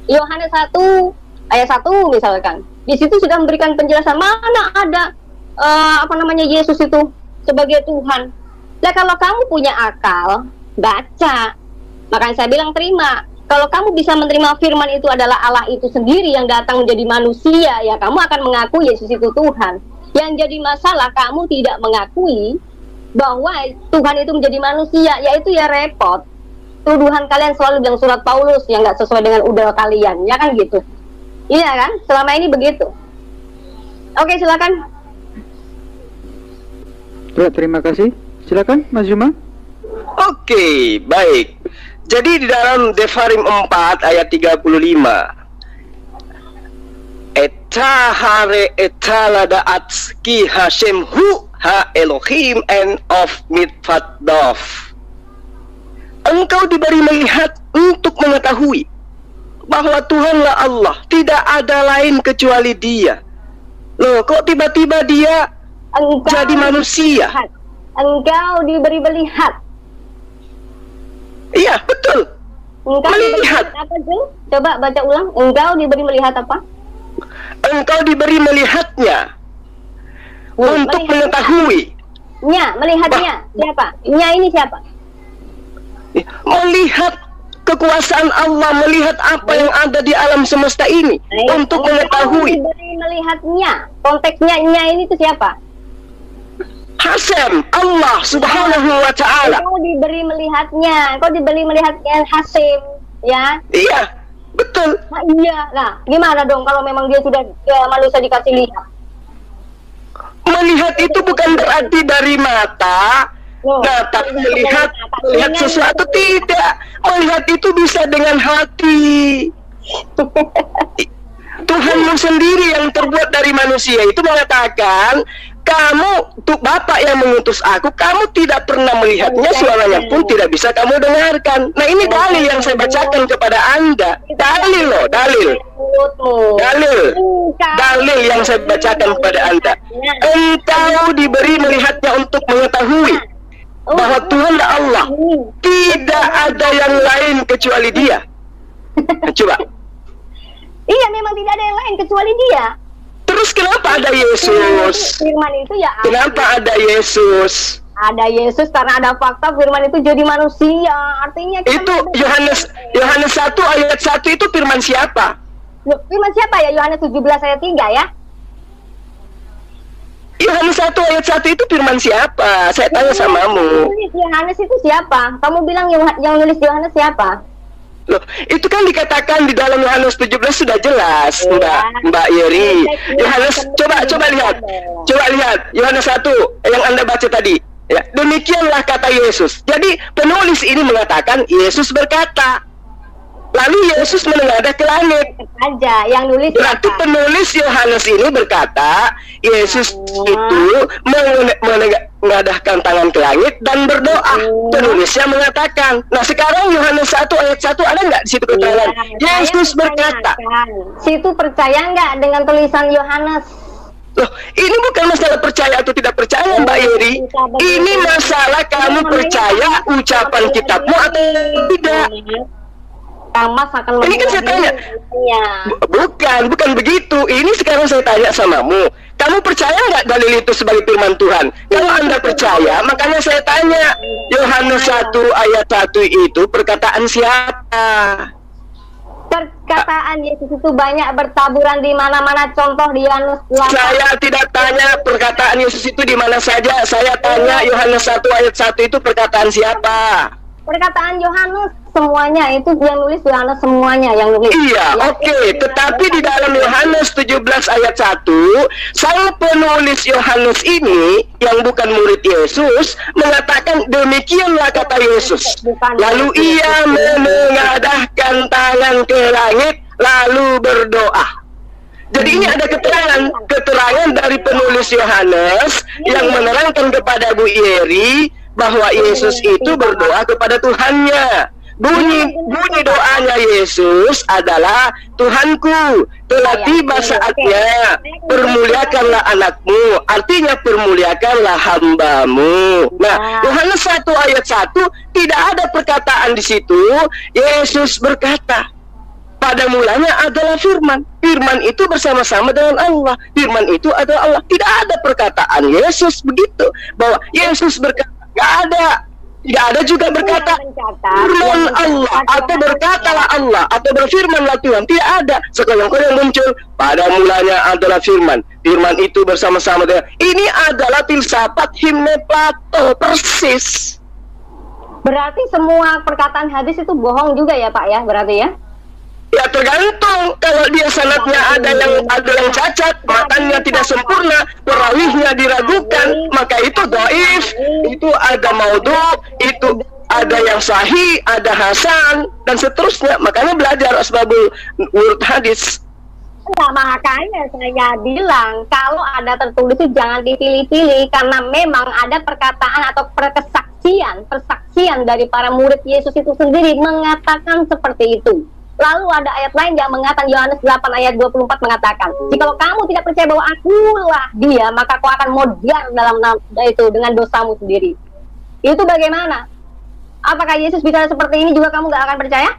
Yohanes 1 ayat 1 misalkan. Di situ sudah memberikan penjelasan mana ada Yesus itu sebagai Tuhan. Nah, kalau kamu punya akal, baca. Makanya saya bilang terima. Kalau kamu bisa menerima firman itu adalah Allah itu sendiri yang datang menjadi manusia, ya kamu akan mengaku Yesus itu Tuhan. Yang jadi masalah kamu tidak mengakui bahwa Tuhan itu menjadi manusia, yaitu ya repot. Tuduhan kalian selalu dengan surat Paulus yang nggak sesuai dengan udara kalian, ya kan gitu. Iya kan? Selama ini begitu. Oke, silakan. Terima kasih. Silakan, Mas Juma. Oke, baik. Jadi di dalam Devarim 4 ayat 35, Etahare etaladaat ki Hashem hu ha Elohim and of mitfadov. Engkau diberi melihat untuk mengetahui bahwa Tuhanlah Allah, tidak ada lain kecuali Dia. Loh, kok tiba-tiba Dia jadi manusia? Engkau diberi melihat. Iya, betul. Engkau melihat apa, Jeng? Coba baca ulang. Engkau diberi melihat apa? Engkau diberi melihatnya untuk mengetahui. Melihatnya siapa? Ini siapa? Melihat kekuasaan Allah, melihat apa yang ada di alam semesta ini, untuk mengetahui. Engkau diberi melihatnya. Konteksnya ini itu siapa? Hasem, Allah subhanahu wa ta'ala. Engkau diberi melihatnya. Engkau diberi melihatnya Hasem, ya? Iya, betul. Nah, iya. Nah, gimana dong kalau memang dia sudah manusia dikasih lihat? Melihat itu bukan berarti dari mata, Nah, tapi melihat sesuatu tidak. Melihat itu bisa dengan hati. Tuhanmu sendiri yang terbuat dari manusia itu mengatakan, kamu, tuh Bapak yang mengutus aku, kamu tidak pernah melihatnya, suaranya pun tidak bisa kamu dengarkan. Nah, ini dalil yang saya bacakan kepada Anda. Dalil loh, dalil. Dalil yang saya bacakan kepada Anda. Engkau diberi melihatnya untuk mengetahui bahwa Tuhan Allah tidak ada yang lain kecuali Dia. Nah, coba. Iya, memang tidak ada yang lain kecuali Dia. Terus kenapa ada Yesus? Firman itu ya. Kenapa ada Yesus? Ada Yesus karena ada fakta firman itu jadi manusia. Artinya itu Yohanes 1 ayat 1 itu firman siapa? Firman siapa ya? Yohanes 17 ayat 3 ya. Yohanes 1 ayat 1 itu firman siapa? Saya tanya samamu. Yohanes itu siapa? Kamu bilang yang nulis Yohanes siapa? Loh, itu kan dikatakan di dalam Yohanes 17 sudah jelas, Mbak Yeri. Yohanes, coba lihat. Coba lihat Yohanes 1 yang Anda baca tadi. Ya, demikianlah kata Yesus. Jadi penulis ini mengatakan Yesus berkata. Lalu Yesus menengadah ke langit. Aja yang nulis. Berarti penulis Yohanes ini berkata Yesus itu mengadahkan tangan ke langit dan berdoa. Penulisnya mengatakan. Nah, sekarang Yohanes 1 ayat 1 ada nggak di situ keterangan? Yesus berkata. Situ percaya nggak dengan tulisan Yohanes? Loh, ini bukan masalah percaya atau tidak percaya, Mbak Yeri. Ini masalah kamu percaya ucapan kitabmu atau tidak. Mas akan ini kan saya tanya. Bukan begitu. Ini sekarang saya tanya samamu. Kamu percaya nggak dalil itu sebagai firman Tuhan? Kalau Anda percaya, makanya saya tanya. Yohanes 1 ayat 1 itu perkataan siapa? Perkataan Yesus itu banyak bertaburan di mana-mana. Contoh di Yohanes 8. Saya tidak tanya perkataan Yesus itu di mana saja. Saya tanya Yohanes 1 ayat 1 itu perkataan siapa? Perkataan Yohanes semuanya itu yang nulis Yohanes semuanya yang nulis. Iya, oke. Tetapi di dalam Yohanes 17 ayat 1, sang penulis Yohanes ini yang bukan murid Yesus mengatakan demikianlah kata Yesus. Lalu ia menengadahkan tangan ke langit lalu berdoa. Jadi ini ada keterangan dari penulis Yohanes yang menerangkan kepada Bu Yeri bahwa Yesus itu berdoa kepada Tuhannya. Bunyi doanya Yesus adalah, Tuhanku, telah tiba saatnya, permuliakanlah anakmu. Artinya permuliakanlah hambamu. Nah, Yohanes 1 ayat 1 tidak ada perkataan di situ Yesus berkata. Pada mulanya adalah firman. Firman itu bersama-sama dengan Allah. Firman itu adalah Allah. Tidak ada perkataan Yesus begitu bahwa Yesus berkata. Nggak ada. Tidak ada juga berkata firman Allah atau berkatalah Allah atau berfirmanlah Tuhan. Tidak ada. Sekarang yang muncul pada mulanya adalah firman. Firman itu bersama-sama dengan. Ini adalah filsafat himne Plato persis. Berarti semua perkataan hadis itu bohong juga ya Pak ya, berarti ya? Ya tergantung. Kalau dia sanadnya ada yang cacat, matanya tidak sempurna, perawihnya diragukan, maka itu dhaif. Itu ada maudhu, itu ada yang sahih, ada hasan, dan seterusnya. Makanya belajar asbabul wurud hadis. Nah, makanya saya bilang kalau ada tertulis itu jangan dipilih-pilih, karena memang ada perkataan atau persaksian dari para murid Yesus itu sendiri mengatakan seperti itu. Lalu ada ayat lain yang mengatakan, Yohanes 8 ayat 24 mengatakan, jikalau kamu tidak percaya bahwa akulah dia, maka kau akan modar dalam itu dengan dosamu sendiri. Itu bagaimana? Apakah Yesus bicara seperti ini juga kamu gak akan percaya?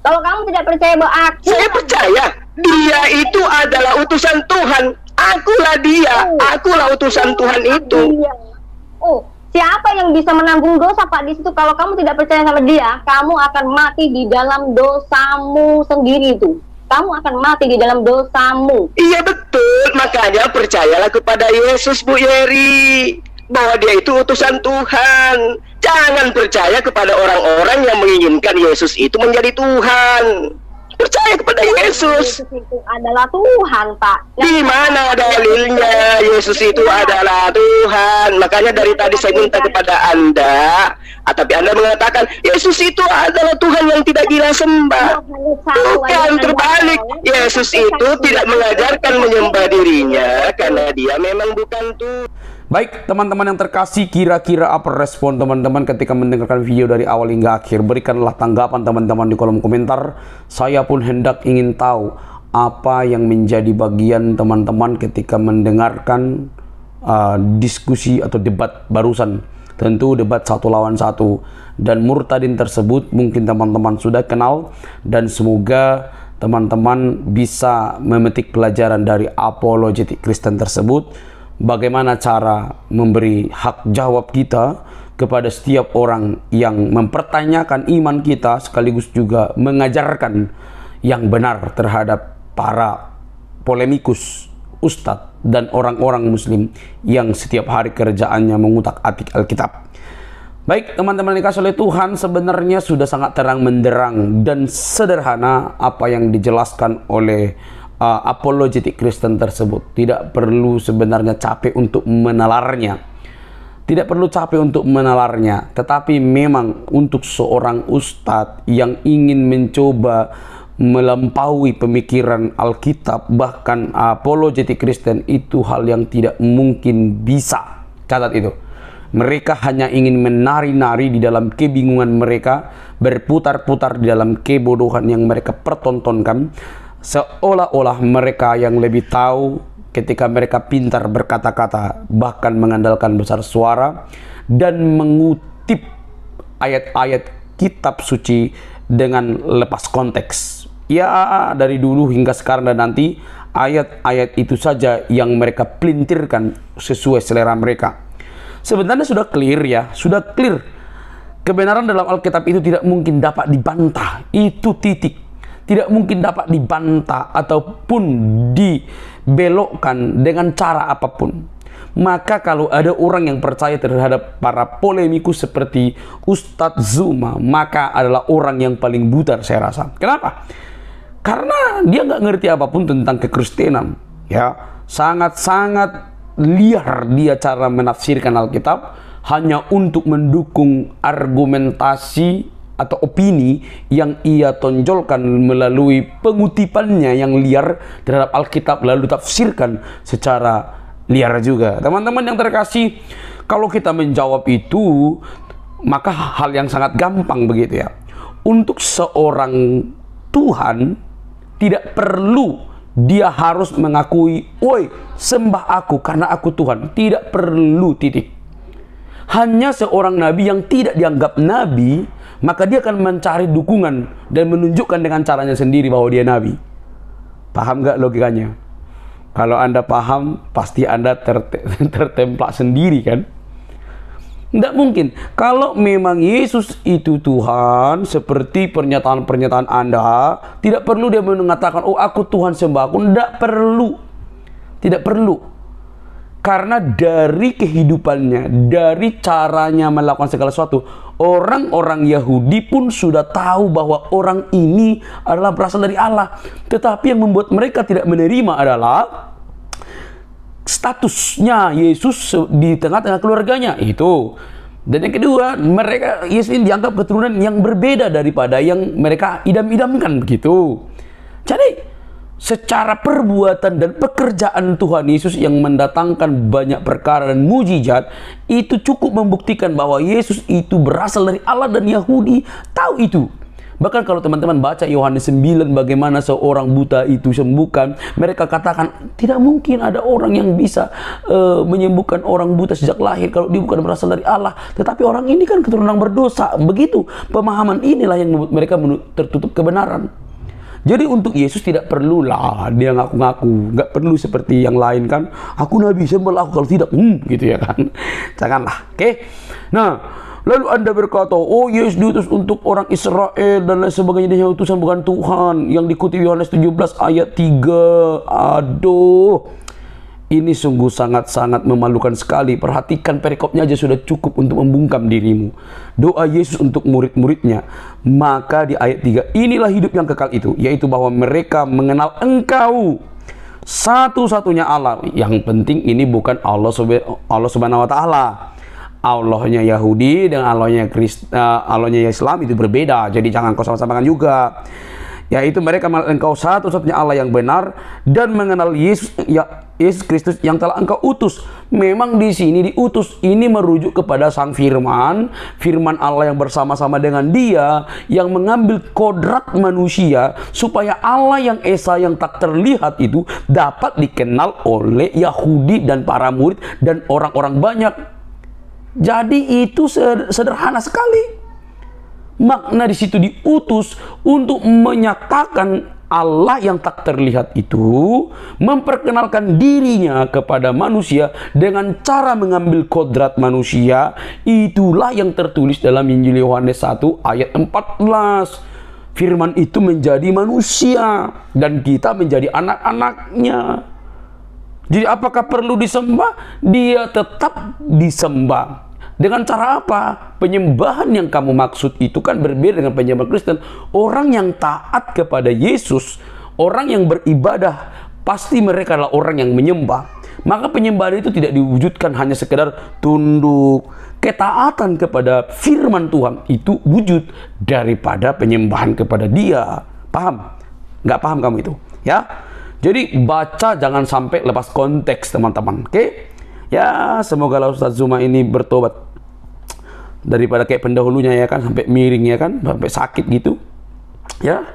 Kalau kamu tidak percaya bahwa aku... Saya percaya, dia itu adalah utusan Tuhan. Akulah dia, akulah utusan Tuhan itu. Siapa yang bisa menanggung dosa Pak di situ? Kalau kamu tidak percaya sama dia, kamu akan mati di dalam dosamu sendiri itu. Kamu akan mati di dalam dosamu. Iya betul, makanya percayalah kepada Yesus Bu Yeri, bahwa dia itu utusan Tuhan. Jangan percaya kepada orang-orang yang menginginkan Yesus itu menjadi Tuhan. percaya kepada Yesus. Yesus itu adalah Tuhan, Pak. Di mana dalilnya Yesus itu adalah Tuhan? Makanya dari tadi saya minta kepada Anda, tapi Anda mengatakan Yesus itu adalah Tuhan yang tidak gila sembah. Bukan, terbalik. Yesus itu tidak mengajarkan menyembah dirinya karena dia memang bukan Tuhan. Baik, teman-teman yang terkasih, kira-kira apa respon teman-teman ketika mendengarkan video dari awal hingga akhir? Berikanlah tanggapan teman-teman di kolom komentar. Saya pun hendak ingin tahu apa yang menjadi bagian teman-teman ketika mendengarkan diskusi atau debat barusan. Tentu debat 1 lawan 1. Dan murtadin tersebut mungkin teman-teman sudah kenal, dan semoga teman-teman bisa memetik pelajaran dari apologetik Kristen tersebut. Bagaimana cara memberi hak jawab kita kepada setiap orang yang mempertanyakan iman kita, sekaligus juga mengajarkan yang benar terhadap para polemikus, ustadz, dan orang-orang muslim yang setiap hari kerjaannya mengutak-atik Alkitab. Baik, teman-teman dikasih oleh Tuhan, sebenarnya sudah sangat terang menderang dan sederhana apa yang dijelaskan oleh apologetik Kristen tersebut. Tidak perlu sebenarnya capek untuk menalarnya. Tidak perlu capek untuk menalarnya. Tetapi memang untuk seorang ustadz yang ingin mencoba melampaui pemikiran Alkitab, bahkan apologetik Kristen, itu hal yang tidak mungkin bisa. Catat itu. Mereka hanya ingin menari-nari di dalam kebingungan mereka, berputar-putar di dalam kebodohan yang mereka pertontonkan, seolah-olah mereka yang lebih tahu ketika mereka pintar berkata-kata, bahkan mengandalkan besar suara dan mengutip ayat-ayat kitab suci dengan lepas konteks. Ya, dari dulu hingga sekarang dan nanti ayat-ayat itu saja yang mereka pelintirkan sesuai selera mereka. Sebenarnya sudah clear ya, sudah clear. Kebenaran dalam Alkitab itu tidak mungkin dapat dibantah. Itu titik. Tidak mungkin dapat dibantah ataupun dibelokkan dengan cara apapun. Maka kalau ada orang yang percaya terhadap para polemikus seperti Ustadz Zuma, maka adalah orang yang paling buta, saya rasa. Kenapa? Karena dia nggak ngerti apapun tentang kekristenan. Ya, sangat-sangat liar dia cara menafsirkan Alkitab hanya untuk mendukung argumentasi atau opini yang ia tonjolkan melalui pengutipannya yang liar terhadap Alkitab, lalu tafsirkan secara liar juga. Teman-teman yang terkasih, kalau kita menjawab itu, maka hal yang sangat gampang begitu ya. Untuk seorang Tuhan, tidak perlu dia harus mengakui, "Woi, sembah aku karena aku Tuhan." Tidak perlu, titik. Hanya seorang nabi yang tidak dianggap nabi, maka dia akan mencari dukungan dan menunjukkan dengan caranya sendiri bahwa dia nabi. Paham gak logikanya? Kalau Anda paham, pasti Anda tertemplak sendiri kan? Tidak mungkin. Kalau memang Yesus itu Tuhan, seperti pernyataan-pernyataan Anda, tidak perlu dia mengatakan, "Oh, aku Tuhan, sembah aku." Tidak perlu. Tidak perlu. Karena dari kehidupannya, dari caranya melakukan segala sesuatu, orang-orang Yahudi pun sudah tahu bahwa orang ini adalah berasal dari Allah. Tetapi yang membuat mereka tidak menerima adalah statusnya Yesus di tengah-tengah keluarganya itu. Dan yang kedua, Yesus ini dianggap keturunan yang berbeda daripada yang mereka idam-idamkan begitu. Jadi secara perbuatan dan pekerjaan Tuhan Yesus yang mendatangkan banyak perkara dan mujizat, itu cukup membuktikan bahwa Yesus itu berasal dari Allah, dan Yahudi tahu itu. Bahkan kalau teman-teman baca Yohanes 9, bagaimana seorang buta itu sembuhkan, mereka katakan tidak mungkin ada orang yang bisa menyembuhkan orang buta sejak lahir kalau dia bukan berasal dari Allah. Tetapi orang ini kan keturunan berdosa. Begitu pemahaman inilah yang membuat mereka tertutup kebenaran. Jadi untuk Yesus tidak perlulah dia ngaku-ngaku, nggak perlu seperti yang lain kan, "Aku nabi, sembah aku," kalau tidak, gitu ya kan. Janganlah, oke? Nah, lalu Anda berkata, "Oh, Yesus diutus untuk orang Israel dan lain sebagainya, dia utusan bukan Tuhan." Yang dikutip Yohanes 17 ayat 3. Aduh, Ini sungguh sangat-sangat memalukan sekali. Perhatikan perikopnya aja sudah cukup untuk membungkam dirimu. Doa Yesus untuk murid-muridnya. Maka di ayat 3, inilah hidup yang kekal itu, yaitu bahwa mereka mengenal Engkau, satu-satunya Allah. Yang penting ini bukan Allah Subhanahu wa Ta'ala. Allahnya Yahudi dan Allahnya Islam itu berbeda. Jadi jangan kau sama-samakan juga. Yaitu mereka mengenal Engkau satu-satunya Allah yang benar dan mengenal Yesus Kristus yang telah Engkau utus. Memang di sini diutus ini merujuk kepada Sang Firman Allah yang bersama-sama dengan Dia yang mengambil kodrat manusia supaya Allah yang esa yang tak terlihat itu dapat dikenal oleh Yahudi dan para murid dan orang-orang banyak. Jadi itu sederhana sekali. Makna di situ diutus untuk menyatakan Allah yang tak terlihat itu memperkenalkan dirinya kepada manusia dengan cara mengambil kodrat manusia. Itulah yang tertulis dalam Injil Yohanes 1 ayat 14. Firman itu menjadi manusia dan kita menjadi anak-anaknya. Jadi apakah perlu disembah? Dia tetap disembah. Dengan cara apa? Penyembahan yang kamu maksud itu kan berbeda dengan penyembahan Kristen. Orang yang taat kepada Yesus, orang yang beribadah, pasti mereka adalah orang yang menyembah. Maka penyembahan itu tidak diwujudkan hanya sekedar tunduk. Ketaatan kepada firman Tuhan itu wujud daripada penyembahan kepada Dia. Paham? Nggak paham kamu itu? Ya. Jadi baca jangan sampai lepas konteks, teman-teman. Oke? Ya, semoga Ustaz Zuma ini bertobat daripada kayak pendahulunya ya kan, sampai miring ya kan, sampai sakit gitu ya.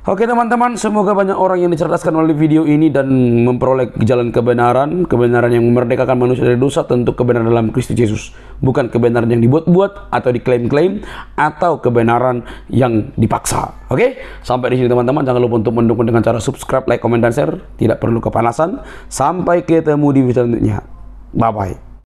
Oke teman-teman, semoga banyak orang yang dicerdaskan oleh video ini dan memperoleh jalan kebenaran yang memerdekakan manusia dari dosa, tentu kebenaran dalam Kristus Yesus, bukan kebenaran yang dibuat-buat atau diklaim-klaim atau kebenaran yang dipaksa. Oke, sampai di sini teman-teman. Jangan lupa untuk mendukung dengan cara subscribe, like, komen, dan share. Tidak perlu kepanasan. Sampai ketemu di video selanjutnya. Bye bye.